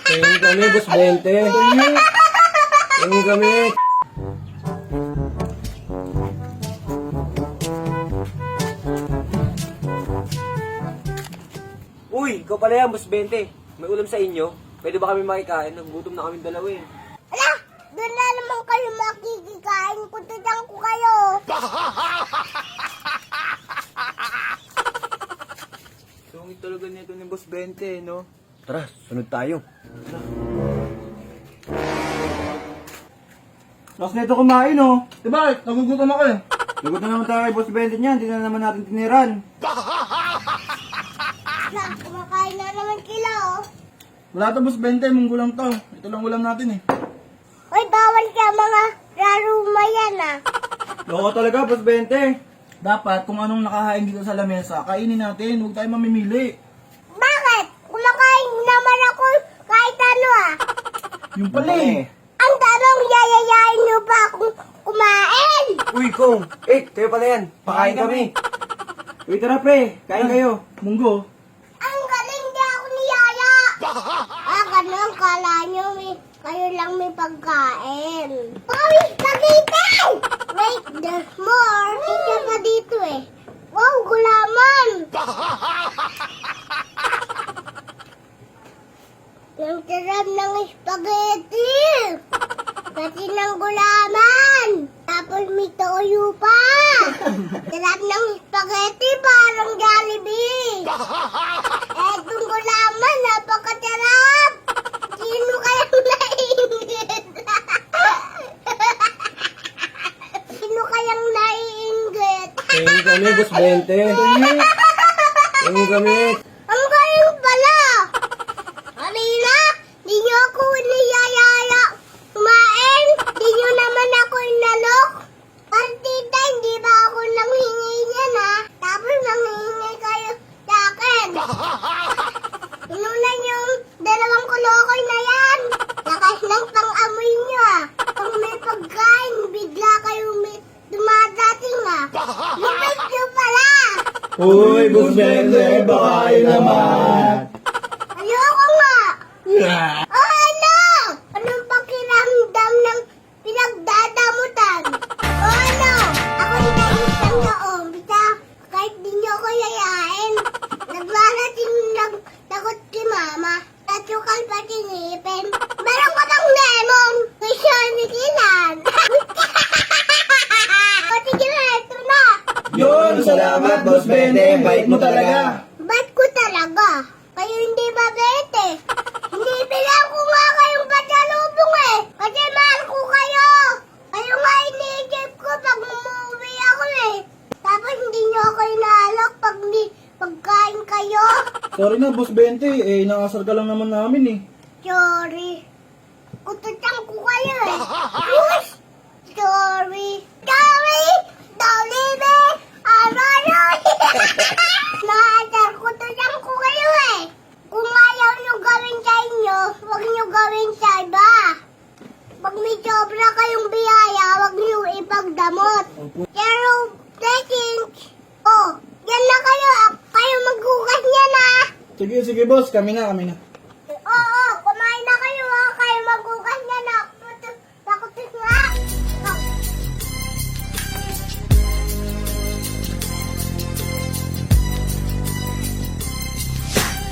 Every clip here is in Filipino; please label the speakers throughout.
Speaker 1: Tingin kami, boss 20. Tingin kami. Uy, ikaw pala yan, boss 20. May ulam sa inyo? Pwede ba kami makikain? Nagugutom na kami dalawa eh.
Speaker 2: Ala! Doon na naman kayo makikikain. Kututang ko kayo.
Speaker 1: Sungit talaga nito ni boss 20, no? Tara, sunod tayo.
Speaker 3: Last na ito kumain, oh. Diba, nagugutom ako eh. Lagot na naman tayo kay Boss 20 niyan, hindi na naman natin tiniran.
Speaker 2: Ala, kumakain na naman kila, oh.
Speaker 3: Wala to Boss 20, munggo lang to. Ito lang ulam natin eh.
Speaker 2: Uy, bawal ka mga raruma yan, ah.
Speaker 3: Loko talaga, Boss 20. Dapat, kung anong nakahain dito sa lamesa, kainin natin, huwag tayo mamimili.
Speaker 2: Bakit? Kumakain naman ako kahit ano, ah.
Speaker 3: Yung pala eh.
Speaker 2: Ang tanong, yayayain nyo ba akong kumain?
Speaker 1: Uy, Kong! Kayo pala yan. Pakain kami.
Speaker 3: Uy, tara pre, kain kayo. Munggo.
Speaker 2: Ang galing di ako ni Yaya. Ganun, kala nyo kayo lang may pagkain. Uy, kagitin! Wait, there's more. Isa pa dito eh. Wow, gulaman! Ang sarap ng spaghetti! Pati ng gulaman! Tapos may toyo pa! Sarap ng spaghetti parang Jollibee! Etong gulaman, napakasarap! Sino kayang naiingit? Sino kayang naiingit?
Speaker 1: Tingin kami, boss 20. Tingin kami.
Speaker 2: Ang galing pala! Kanina, di niyo ako niyayaya kumain. Di niyo naman ako inalok. Partita, hindi ba ako nanghingi niyan ha? Tapos nanghingi kayo sa akin. Inunan yung dalawang kulokoy na yan. Lakas ng pang-amoy niyo ah. Pag may pagkain, bigla kayo may dumadating ah. Lupit niyo pala.
Speaker 3: Uy, Boss 20, baka kayo naman.
Speaker 2: Ayoko nga. Oh, ano? Anong pakiramdam ng pinagdadamutan? Oh, ano? Ako isang noong. Basta, kahit di niyo ako yayain. Nagbarating lang takot kay mama. Tatsukal pa sinipin. Meron ka bang lemon? Kay Shani Kinan. O, sige na, ito na.
Speaker 3: Yun, salamat Boss 20, bait mo talaga.
Speaker 2: Ba't ko talaga? Kayo hindi mabete. Hindi bilang ko nga kayong pasalubong eh. Kasi mahal ko kayo. Kayo nga iniisip ko pag umuwi ako eh. Tapos hindi nyo ako inaalok pag pagkain kayo.
Speaker 3: Sorry na Boss 20, eh inaasar ka lang naman namin eh.
Speaker 2: Sorry. Kututang ko kayo eh. Push! Sorry. Sorry! Dolibe! Aroy! Naasar kututang ko kayo eh. Kung ayaw nyo gawin sa inyo, huwag nyo gawin sa iba. Pag may sobra kayong biyaya, huwag nyo ipagdamot. Pero, blessings. Oh, yan na kayo. Kayo maghugas niya na.
Speaker 3: Sige, sige boss, kami na.
Speaker 2: Oo, kumain na kayo ha. Kayo maghugas niya na. Pakutis nga. Oh.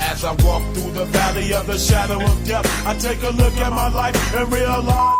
Speaker 4: As I walk through the valley of the shadow of death, I take a look at my life and realize